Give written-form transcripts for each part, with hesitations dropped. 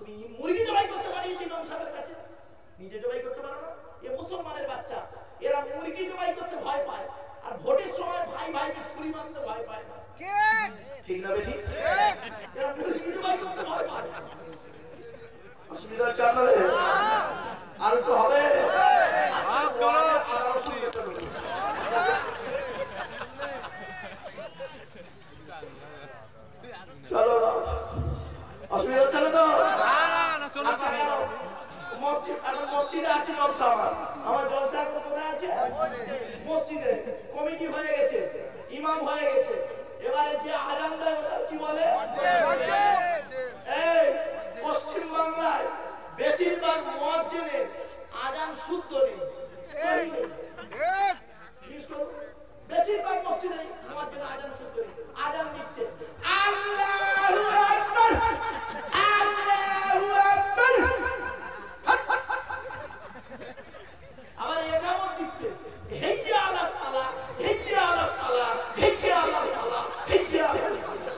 তুমি মুরগি জবাই করতে পারিয়েছি ইমাম সাহেবের কাছে, নিজে জবাই করতে পারো না? এ মুসলমানের বাচ্চা, এরা মুরগি জবাই করতে ভয় পায়, আর ভোটের সময় ভাই ভাইকে ছুরি মারতে ভয় পায় না। ঠিক ঠিক না বেঠিক? এরা মুরগি জবাই করতে ভয় পায়। অসুবিধা হচ্ছে আপনাদের? আর তো হবে চলো চলো, অসুবিধা হচ্ছে না তো? মসজিদ, এখন মসজিদে আছে জলসা। আমার জলসা এখন কোথায় আছে? মসজিদে। কমিটি হয়ে গেছে, ইমাম হয়ে গেছে, এবারে যে আজান দেয় ওটা কি বলে? এই পশ্চিম বাংলায় বেশিরভাগ মুয়াজ্জিনের আজান শুদ্ধ নেই, সহি নেই। বেশিরভাগ মসজিদে মুয়াজ্জিনের আজান শুদ্ধ নেই। আজান দিচ্ছে আল্লাহু আকবার, আল্লাহু আকবার, আবার ইকামত দিচ্ছে হাইয়া আলাস সালাহ, হাইয়া আলাস সালাহ, হাইয়া আলাল ফালাহ, হাইয়া আলাল ফালাহ।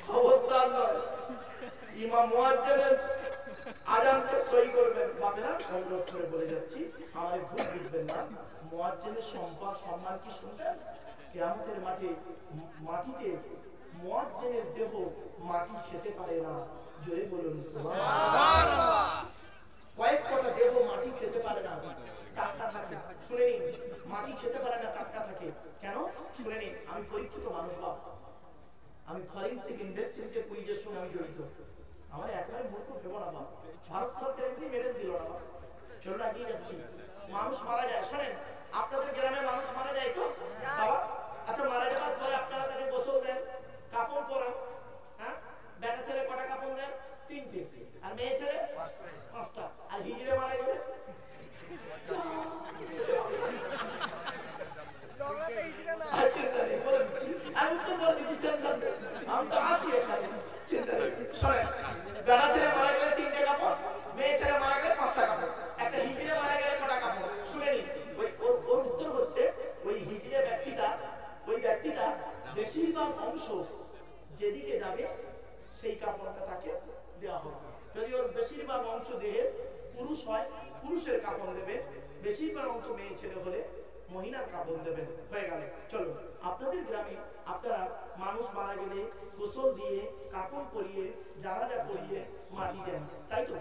খবরদার নয়, ইমাম মুয়াজ্জিনের আজানকে সহি করবেন। বাপেরা অনুরোধ করে বলে যাচ্ছি, আমার ভুল বুঝবেন না। মুয়াজ্জিনের সম্মান কি শুনবেন? কিয়ামতের মাটিতে মুয়াজ্জিনের দেহ মাটি খেতে পারে না। জোরে বলুন সুবহানাল্লাহ। কয়েক কটা দেহ মাটি খেতে পারে না, টাটকা থাকে। শুনে নিন, মাটি খেতে পারে না, টাটকা থাকে কেন? শুনে নিন, আমি পরীক্ষিত মানুষ বাপ, আমি ফরেনসিক ইনভেস্টিগেশন কুইজের সঙ্গে আমি জড়িত। আমার একলাই মূর্খ ভেবো না বাপ, ভারত সরকার এমনি মেডেল দিল না বাপ। চলুন এগিয়ে যাচ্ছি। মানুষ মারা যায়, শোনেন, আপনাদের গ্রামে মানুষ মারা যায় তো বাবা? আচ্ছা, মারা যাওয়ার পরে আপনারা তাকে গোসল দেন, কাপড় পরান, হ্যাঁ? বেটা ছেলে কটা কাপড় দেন? 3টে, আর মেয়ে ছেলে 5টা। আর হিজড়ে মারা গেলে আমি তো বলছি টেনশন নেই, আমি তো আছি এখানে, চিন্তা নেই। শোনেন, বেটা ছেলে মারা গেলে 3টে কাপড়, মেয়ে ছেলে মারা গেলে 5টা কাপড়, একটা হিজড়ে মারা গেলে কটা কাপড়? শুনে নিন, ওর উত্তর হচ্ছে ওই হিজড়ে ব্যক্তিটা, ওই ব্যক্তিটা বেশিরভাগ অংশ যেদিকে যাবে সেই কাপড়টা তাকে দেওয়া হবে। যদি ওর বেশিরভাগ অংশ দেহের পুরুষ হয়, পুরুষের কাপড় দেবে, বেশিরভাগ অংশ মেয়ে ছেলে হলে মহিলার কাপড় দেবেন। হয়ে গেল। চলো, আপনাদের গ্রামে আপনারা মানুষ মারা গেলে গোসল দিয়ে, কাপড় পরিয়ে, জানাজা পরিয়ে মাটি দেন, তাই তো?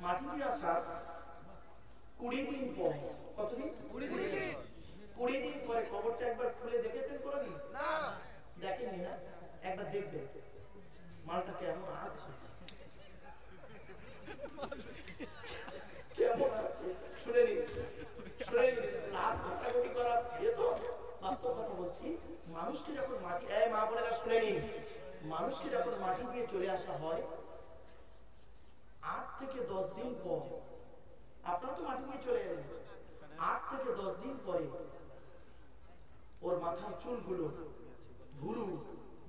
মাটি দিয়ে আসার 20 দিন পর, কতদিন? 20 দিন পরে কবরটা একবার খুলে দেখেছেন কোনদিন? না, দেখেননি না? একবার দেখবেন মালটা কেমন আছে, কেমন আছে। শুনে নিন, শুনে নিন, লাশ ঘাটাঘাটি করা এ তো বাস্তব কথা বলছি। মানুষকে যখন মাটি, মা বোনেরা শুনে নিন, মানুষকে যখন মাটি দিয়ে চলে আসা হয় 8 থেকে 10 দিন পর, আপনারা তো মাটি দিয়ে চলে এলেন, 8 থেকে 10 দিন পরে ওর মাথার চুলগুলো, ভুরু,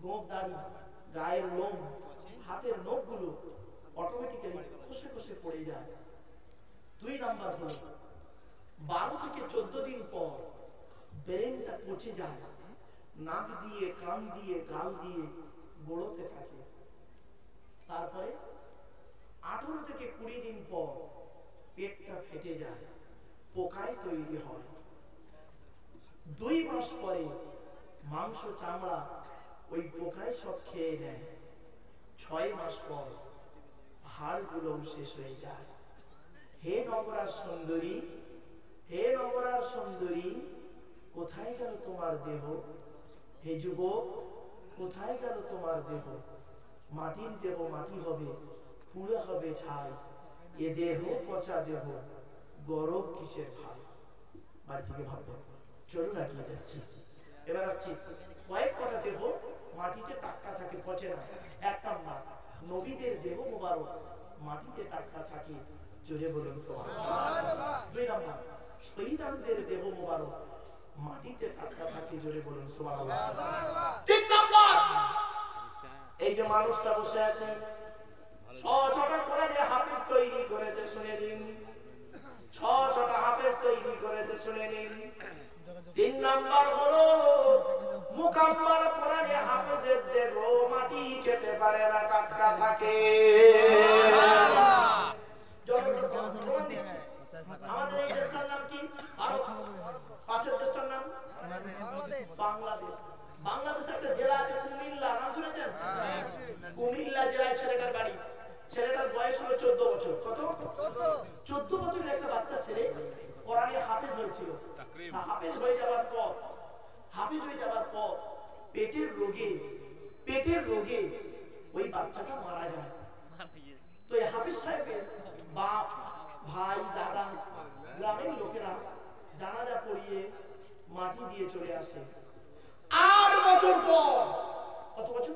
গোঁফ দাড়ি, গায়ের লোম, হাতের নখগুলো অটোমেটিক্যালি খসে খসে পড়ে যায়। 2 নাম্বার হলো 12 থেকে 14 দিন পর ব্রেনটা পচে যায়, নাক দিয়ে, কান দিয়ে, গাল দিয়ে গড়তে থাকে। তারপরে 18 থেকে 20 দিন পর পেটটা ফেটে যায়, পোকায় তৈরি হয়। 2 মাস পরে মাংস চামড়া ওই পোকায় সব খেয়ে নেয়। 6 মাস পর হাড়গুলো শেষ হয়ে যায়। হে নগরার সুন্দরী, হে নগরার সুন্দরী, কোথায় গেল তোমার দেহ? হে যুবক, কোথায় গেল তোমার দেহ? মাটির দেহ মাটি হবে, পুড়ে হবে ছাই। এ দেহ পচা দেহ, গরব কিসের ভাই? বাড়ি থেকে ভাববেন। চলুন এগিয়ে যাচ্ছি। এবার আসছি, কয়েক কটা দেহ মাটিতে টাটকা থাকে, পচে না। 1 নাম্বার, নবীদের দেহ মোবারক মাটিতে টাটকা থাকে, জোরে বলুন সুবহানাল্লাহ। 2 নাম্বার, শহীদদের দেহ মোবারক মাটিতে টাটকা থাকে, জোরে বলুন সুবহানাল্লাহ। 3 নাম্বার, এই যে মানুষটা বসে আছে, 6টা কোরআনে হাফেজ তৈরি করেছে, শুনে দিন। 6টা হাফেজ তৈরি করেছে, শুনে নিন। 3 নাম্বার হলো মুকাম্মাল কোরআনে হাফেজের দেখো মাটি খেতে পারে না, টাটকা থাকে। আমাদের এই দেশটার নাম কি? ভারত। পাশের দেশটার নাম বাংলাদেশ। বাংলাদেশে একটা জেলা আছে কুমিল্লা, নাম শুনেছেন? কুমিল্লা জেলায় ছেলেটার বাড়ি। ছেলেটার বয়স হলো 14 বছর। কত? 14 বছরের একটা বাচ্চা ছেলে কোরআনে হাফেজ হয়েছিল। হাফেজ হয়ে যাওয়ার পর পেটের রোগে ওই বাচ্চাটা মারা যায়। তো এই হাফেজ সাহেবের বাপ, ভাই, দাদা, গ্রামের লোকেরা জানাজা পড়িয়ে মাটি দিয়ে চলে আসে। 8 বছর পর, কত বছর?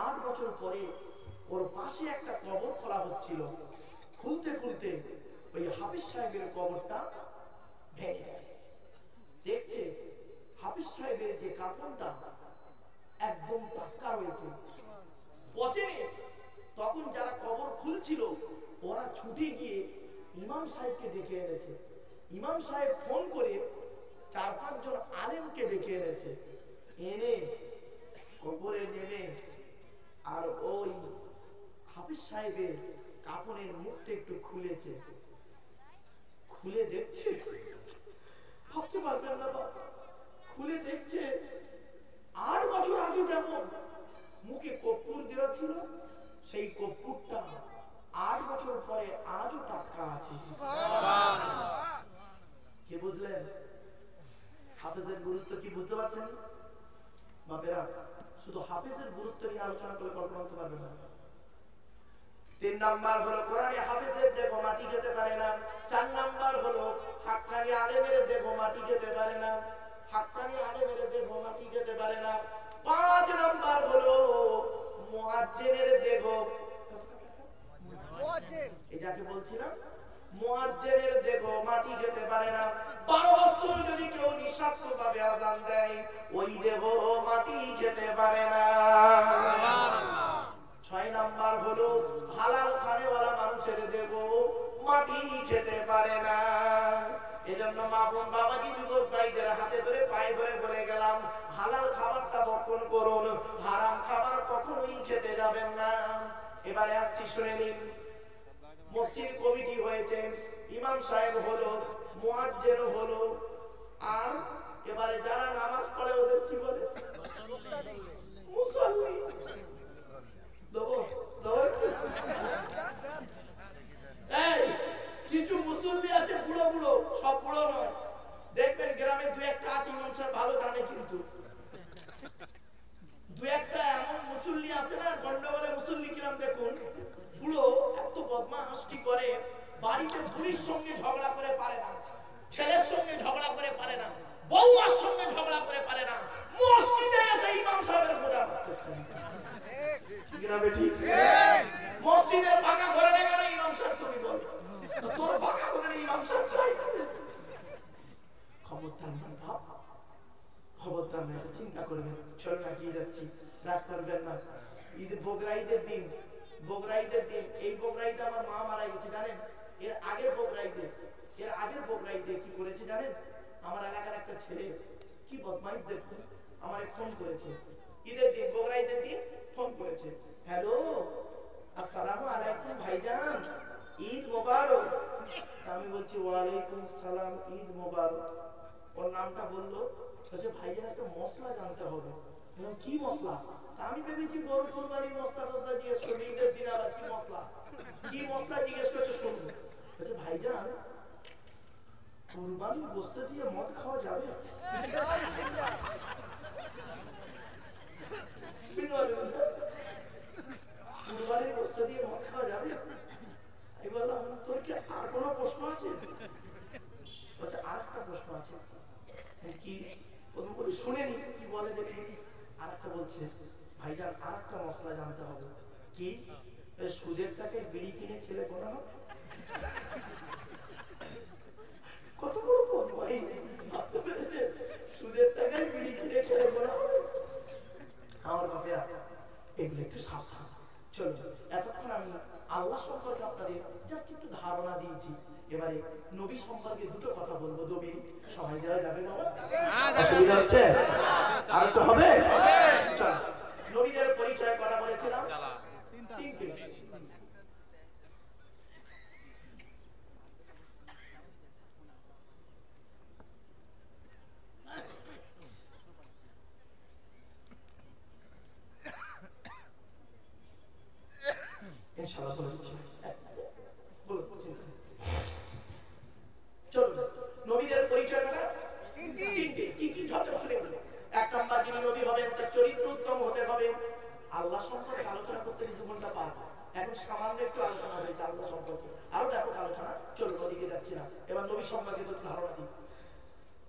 8 বছর পরে ওর পাশে একটা কবর খোলা হচ্ছিল। খুলতে ওই হাফিজ সাহেবের কবরটা ভেঙে গেছে। দেখছে হাফিজ সাহেবের যে কাফনটা একদম টাটকা রয়েছে, পচেনি। তখন যারা কবর খুলছিল ওরা ছুটে গিয়ে ইমাম সাহেবকে ডেকে এনেছে। ইমাম সাহেব ফোন করে 4-5 জন আলেমকে ডেকে এনেছে। এনে কবরে নেমে আর ওই হাফিজ সাহেবের কাফনের মুখটা একটু খুলেছে। খুলে দেখছে, ভাবতে পারবেন না বাবা, খুলে দেখছে 8 বছর আগে যেমন মুখে কর্পূর দেওয়া ছিল, সেই কর্পূরটা 8 বছর পরে আজও টাটকা আছে। কে বুঝলেন হাফেজের গুরুত্ব কি? বুঝতে পারছেন বাপেরা? শুধু হাফেজের গুরুত্ব নিয়ে আলোচনা করে কল্পনা করতে পারবেন না। 3 নাম্বার হলো কোরআনে হাফেজের দেখো মাটি খেতে পারে না। 4 নাম্বার হলো হাক্কানি আলেমের দেখো মাটি খেতে পারে না। হাক্কানি আলেমের দেখো মাটি খেতে পারে না। 5 নাম্বার হলো মুয়াজ্জিনের দেখো, এই যাকে বলছিলাম মুয়াজ্জিনের দেখো মাটি খেতে পারে না। 12 বছর যদি কেউ নিঃস্বার্থভাবে আযান দেয় ওই দেখো মাটি খেতে পারে না। 6 নাম্বার হলো হালাল খানেওয়ালা মানুষের দেখো মাটি খেতে পারে না। এজন্য মা বোন বাবাজি যুবক ভাইদের হাতে ধরে পায়ে ধরে বলে গেলাম, হালাল খাবারটা ভক্ষণ করুন, হারাম খাবার কখনোই খেতে যাবেন না। এবারে আসছি, শুনে নিন। মসজিদ কমিটি হয়েছে, ইমাম সাহেব হলো, মুয়াজ্জিন হলো, আর এবারে যারা নামাজ পড়ে ওদের কি বলে? মুসল্লি। এই কিছু মুসল্লি আছে বুড়ো, সব বুড়ো নয়। দেখবেন গ্রামে 2-1টা আছে ইমাম সাহেব ভালো জানে, কিন্তু 2-1টা এমন মুসল্লি আছে না, গন্ডগোলে মুসল্লি কিরাম দেখুন, বুড়ো এত বদমাশ কি করে, বাড়িতে বুড়ির সঙ্গে ঝগড়া করে পারে না, ছেলের সঙ্গে ঝগড়া করে পারে না, বউমার সঙ্গে ঝগড়া করে পারে না, মসজিদে এসে ইমাম সাহেবের বোঝা করতেছে। মসজিদের পাকা ঘরে নেই কেন ইমাম সাহেব? তুমি বল, তোর পাকা ঘরে নেই ইমাম সাহেব? খবরদার না, চিন্তা করবেন। চল না কি যাচ্ছি, রাগ করবেন না। বগরা ঈদের দিন, এই বগরা ঈদে আমার মা মারা গেছে জানেন। এর আগের বগরা ঈদে কি করেছে জানেন? আমার এলাকার একটা ছেলে কি বদমাইশ দেখুন, আমার ফোন করেছে ঈদের দিন, বগরা ঈদের দিন ফোন করেছে। হ্যালো, আসসালামু আলাইকুম ভাইজান, ঈদ মোবারক। আমি বলছি ওয়ালাইকুম সালাম, ঈদ মোবারক। ওর নামটা বললো, বলছে ভাইজান একটা মশলা জানতে হবে। কি মশলা? আমি ভেবেছি গরু কুরবানির মশলা জিজ্ঞেস করবো, ঈদের দিন আবার কি মশলা জিজ্ঞেস করছে শুনবো। বলছে ভাইজান কুরবানির গোশত দিয়ে মদ খাওয়া যাবে? কুরবানির গোশত দিয়ে মদ খাওয়া যাবে? আমি বললাম তোর কি আর কোনো প্রশ্ন আছে? বলছে আর একটা প্রশ্ন আছে। কি? প্রথম করে শুনেনি, কি বলে দেখি। আর একটা বলছে ভাইজান আর একটা মশলা জানতে হবে। কি? সুদের টাকায় বিড়ি কিনে খেলে গোনা হবে? কত বড় বদমাইশ, ভাবতে পেরেছে? সুদের টাকায় বিড়ি কিনে খেলে গোনা হবে? আমার বাপেরা এগুলো একটু সাবধান। চলো, এতক্ষণ আমি আল্লাহ সম্পর্কে আপনাদের জাস্ট একটু ধারণা দিয়েছি। এবারে নবী সম্পর্কে দুটো কথা বলবো, দবির সময় দেওয়া যাবে বাবা? অসুবিধা হচ্ছে? আর একটু হবে? নবীদের পরিচয় করা বলেছিলাম তিনটে। ইনশাআল্লাহ বলে দিচ্ছি। চলো নবীদের পরিচয় করা তিনটে। কি কি ঢাকা শুনে বলো। এক নাম্বার, যিনি নবী হবেন তার চরিত্র উত্তম হতে হবে। আল্লাহ সম্পর্কে আলোচনা করতে 2 ঘন্টা পার, এখন সামান্য একটু আলোচনা হয়েছে আল্লাহ সম্পর্কে, আরো ব্যাপক আলোচনা। চলো নদীকে যাচ্ছি না, এবার নবী সম্পর্কে একটু ধারণা দিই।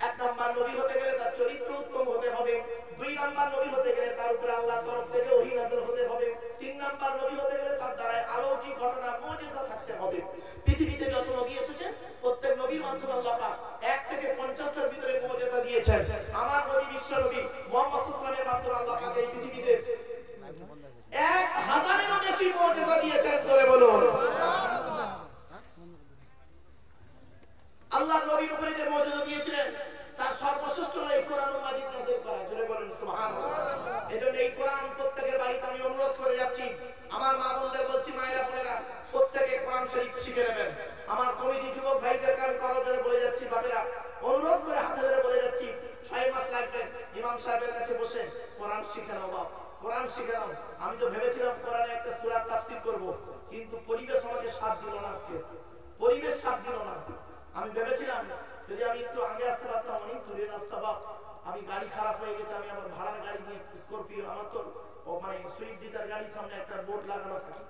এক নাম্বার, নবী হতে গেলে তার চরিত্র উত্তম হতে হবে। 2 নাম্বার, নবী হতে গেলে তার উপরে আল্লাহর তরফ থেকে ওহী নাযিল হতে হবে। 3 নাম্বার, নবী হতে গেলে তার দ্বারা অলৌকিক ঘটনা মুজিজা থাকতে হবে। পৃথিবীতে যত নবী এসেছেন প্রত্যেক নবীর মাধ্যমে আল্লাহ পাক 1 থেকে 50টার ভিতরে মুজিজা দিয়েছেন। আমার নবী বিশ্ব নবী মুহাম্মদ সাল্লাল্লাহু আলাইহি ওয়াসাল্লামের মাধ্যমে আল্লাহ পাক এই পৃথিবীতে 1000-এরও বেশি মুজিজা দিয়েছেন। করে বলুন সুবহানাল্লাহ। আল্লাহ নবীর উপরে যে মুজিজা দিয়েছিলেন তার সর্বশ্রেষ্ঠ এই কোরআন মাজিদ নাযিল করা। জোরে বলুন সুবহানাল্লাহ। এজন্য এই কোরআন প্রত্যেকের বাড়িতে আমি অনুরোধ করে যাচ্ছি, আমার মা বোনদের বলছি, মায়েরা বোনেরা প্রত্যেকে কোরআন শরীফ শিখে নেবেন। আমার কমিটি যুবক ভাইদেরকে আমি করজোরে বলে যাচ্ছি, বাপেরা অনুরোধ করে হাতে ধরে বলে যাচ্ছি, 6 মাস লাগবে ইমাম সাহেবের কাছে বসে কোরআন শিখে নাও বাপ, কোরআন শিখে নাও। আমি তো ভেবেছিলাম কোরআনে একটা সূরা তাফসীর করব, কিন্তু পরিবেশ আমাকে সাথ দিল না। আজকে পরিবেশ সাথ দিল না। আমি ভেবেছিলাম যদি আমি একটু আগে আসতে পারতাম, অনেক দূরে রাস্তা বাপ, আমি গাড়ি খারাপ হয়ে গেছে, আমি আমার ভাড়ার গাড়ি নিয়ে স্করপিও, আমার তো মানে সুইফট ডিজায়ার গাড়ির সামনে একটা বোর্ড লাগানো থাকে,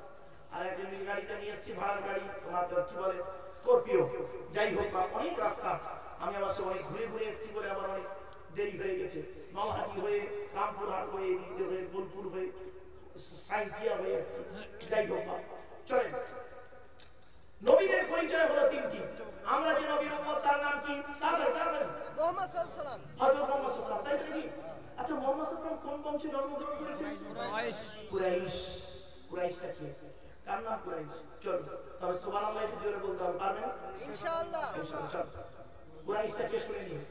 আর একটা মিল গাড়িটা নিয়ে এসেছি ভাড়ার গাড়ি, তোমার কি বলে স্করপিও। যাই হোক বাপ, অনেক রাস্তা, আমি আবার সে অনেক ঘুরে ঘুরে এসেছি বলে আবার অনেক দেরি হয়ে গেছে। নলহাটি হয়ে, রামপুরহাট হয়ে, এদিক দিয়ে হয়ে, বোলপুর হয়ে, সাইথিয়া হয়ে এসেছি। যাই হোক বাপ, চলেন। নবীদের পরিচয় হলো 3টি। আমরা যে নবীর উম্মত তার নাম কি? তাড়াতাড়ি মুহাম্মদ সাল্লাল্লাহু আলাইহি ওয়াসাল্লাম, হযরত মুহাম্মদ সাল্লাল্লাহু আলাইহি ওয়াসাল্লাম। তাই তো নাকি? আচ্ছা, মুহাম্মদ সাল্লাল্লাহু আলাইহি ওয়াসাল্লাম কোন বংশে জন্মগ্রহণ করেছেন? কুরাইশ। কুরাইশটা কি? কার নাম কুরাইশ? চলো তবে সুবহানাল্লাহ একটু জোরে বলতে হবে, পারবেন ইনশাআল্লাহ? ইনশাআল্লাহ। কুরাইশটা কে শুনে নিন।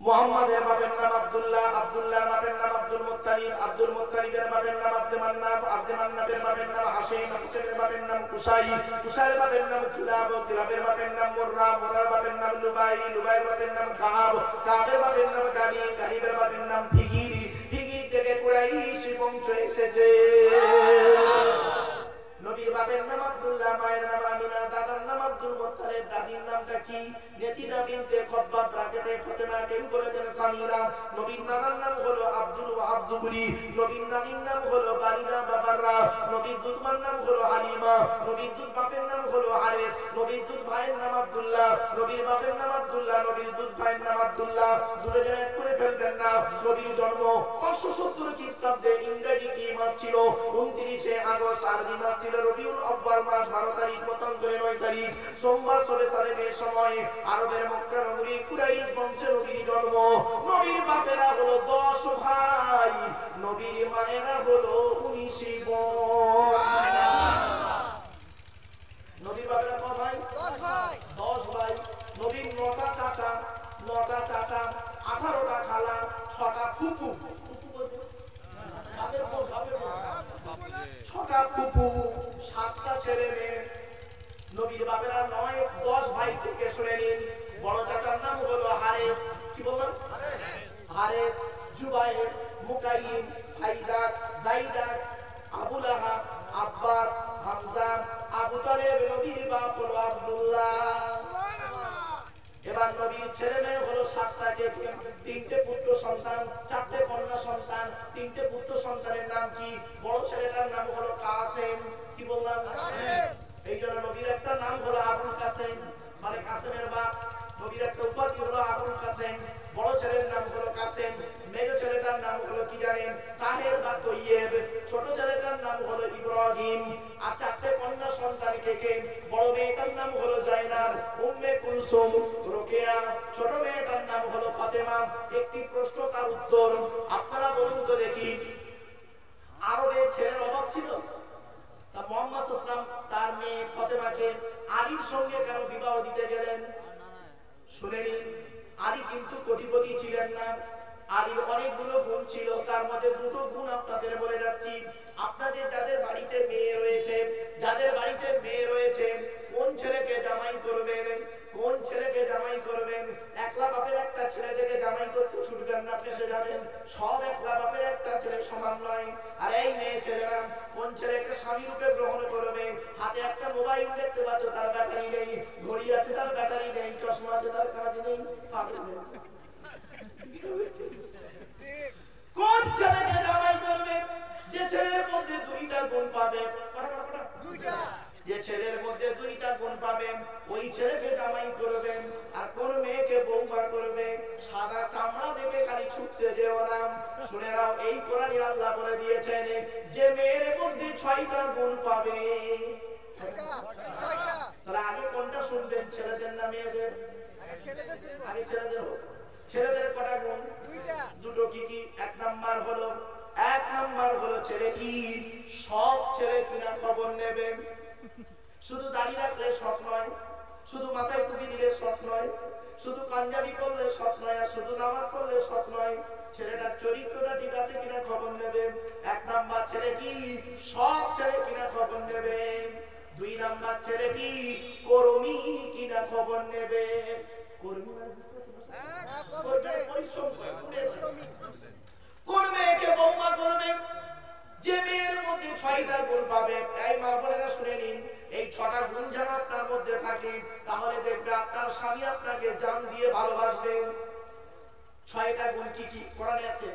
মুহাম্মাদের বাপের নাম আব্দুল্লাহ, আব্দুল্লাহর বাপের নাম আব্দুল মুত্তালিব, আব্দুল মুত্তালিবের বাপের নাম আব্দে মান্নাফ, আব্দে মান্নাফের বাপের নাম হাশিম, হাশিমের বাপের নাম কুসাই, কুসাইয়ের বাপের নাম কিলাব, কিলাবের বাপের নাম মুররা, মুররার বাপের নাম লুবাই, লুবাইয়ের বাপের নাম কাব, কাবের বাপের নাম গালিব, গালিবের বাপের নাম ফিগির, ফিগির থেকে কুরাইশ বংশ এসেছে। নবীর বাপের নাম আব্দুল্লাহ, মায়ের নাম আমিনা, দাদার নাম আব্দুল মুত্তালিব, দাদির নামটা কি? নেতিদা বিনতে খব্বাব, ব্র্যাকেটে ফাতেমা, কেউ বলেছেন সামিরা। নবীর নানার নাম হলো আব্দুল ওয়াহাব জুহরি, নবীর নানির নাম হলো বারিনা বাবাররা, নবীর দুধমার নাম হলো হালিমা, নবীর দুধ বাপের নাম হলো হারেস, নবীর দুধ ভাইয়ের নাম আব্দুল্লাহ, নবীর বাপের নাম আব্দুল্লাহ, নবীর দুধ ভাইয়ের নাম আব্দুল্লাহ। দুটো জন এক করে ফেলবেন না। নবীর জন্ম 570 খ্রিস্টাব্দে, ইংরেজি কি মাস ছিল? 29শে আগস্ট, আরবি মাস ছিল রবিউল আউয়াল মাস, 12 তারিখ, মতান্তরে 9 তারিখ, সোমবার সবে সাদেকের সময় আরবের মক্কা নগরী কুরাইশ বংশে নবীর জন্ম। নবীর বাপেরা হলো 10 ভাই, নবীর মায়েরা হলো 19 বোন। নবীর বাপেরা কয় ভাই? 10 ভাই। 10 ভাই। নবীর 9টা চাচা, 9টা চাচা, 18টা খালা, 6টা ফুফু। ফুফু বলতে বাপের বউ, বাপের বউ, 6টা ফুফু, 7টা ছেলে মেয়ে। নবীর বাপেরা 9-10 ভাই থেকে শুনে নিন। বড় চাচার নাম হলো হারেস, কি বললাম? হারেস, জুবাইর, মুকাইম, হায়দার, জাইদার, আবু লাহাব, আব্বাস, হামজা, আবু তালেব। নবীর বাপ হলো আব্দুল্লাহ। এবার নবীর ছেলে মেয়ে হলো 7টা। কে? 3টে পুত্র সন্তান, 4টে কন্যা সন্তান। 3টে পুত্র সন্তানের নাম কি? বড় ছেলেটার নাম হলো কাসেম, কি বললাম? কাসেম। এই জন্য নবীর একটা নাম হলো আবুল কাসেম, মানে কাসেমের বাপ। নবীর একটা উপাধি হলো আবুল কাসেম। বড় ছেলের নাম হলো কাসেম, মেজ ছেলেটার নাম হলো কি জানেন? তাহের বা তৈয়েব। ছোট ছেলেটার নাম হলো ইব্রাহিম। আর 4টে কন্যা সন্তান কে কে? বড় মেয়েটার নাম হলো জয়নাব, উম্মে কুলসুম, রোকেয়া। ছোট মেয়েটার নাম হলো ফাতেমা। একটি প্রশ্ন তার উত্তর, আপনারা বলুন তো দেখি, আরবে ছেলের অভাব ছিল? তা মুহাম্মদ সাল্লাল্লাহু আলাইহি ওয়াসাল্লাম তার মেয়ে ফাতেমাকে আলীর সঙ্গে ছিল, তার মধ্যে দুটো গুণ আপনাদের বলে যাচ্ছি। আপনাদের যাদের বাড়িতে মেয়ে রয়েছে, কোন ছেলেকে জামাই করবেন, কোন ছেলেকে জামাই করবেন? একলা বাপের একটা ছেলে থেকে জামাই করতে ছুটবেন না, ফেসে যাবেন। সব একলা বাপের একটা ছেলে সমান নয়। আর এই মেয়ে ছেলেরা কোন ছেলেকে স্বামী রূপে গ্রহণ করবে? হাতে একটা মোবাইল দেখতে পাচ্ছ, তার ব্যাটারি নেই, ঘড়ি আছে তার ব্যাটারি নেই, চশমা আছে তার কাজ নেই। কোন ছেলেকে জামাই করবে? যে ছেলের মধ্যে দুইটা গুণ পাবে, যে ছেলের মধ্যে দুইটা গুণ পাবেন, ওই ছেলেকে জামাই করবেন। আর কোন মেয়েকে বৌমা করবে? সাদা চামড়া দেখে খালি ছুটতে যেও না। শুনে নাও, এই কোরআনে আল্লাহ বলে দিয়েছেন যে মেয়ের মধ্যে 6টা গুণ পাবে। তাহলে আগে কোনটা শুনবেন, ছেলেদের না মেয়েদের? আগে ছেলেদের হোক। ছেলেদের কটা গুণ? দুটো। কি কি? এক নাম্বার হলো ছেলে কি সব ছেলে কিনা খবর নেবে। শুধু দাড়ি রাখলে সব নয়, শুধু মাথায় টুপি দিলে সব নয়, শুধু পাঞ্জাবি করলে সব নয়, আর শুধু নামাজ পড়লে সব নয়। ছেলেটার চরিত্রটা ঠিক আছে কিনা খবর নেবে। এক নাম্বার ছেলে কি সব ছেলে কিনা খবর নেবে। 2 নাম্বার ছেলে কি কর্মী কিনা খবর নেবে। কর্মী মানে পরিশ্রম করে। কোন মেয়েকে বৌমা করবে? যে মেয়ের মধ্যে 6টা গুণ পাবে। এই মা বোনেরা শুনে নিন, এই 6টা গুণ যেন আপনার মধ্যে থাকে, তাহলে দেখবে আপনার স্বামী আপনাকে জান দিয়ে ভালোবাসবে। 6টা গুণ কি কি কোরআনে আছে?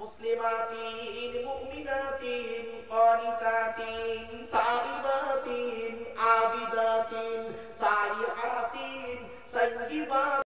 মুসলিমাতিন, মুমিনাতিন, কানিতাতিন, তাইবাতিন, আবিদাতিন, সাইহাতিন, সাইয়্যিবাতিন।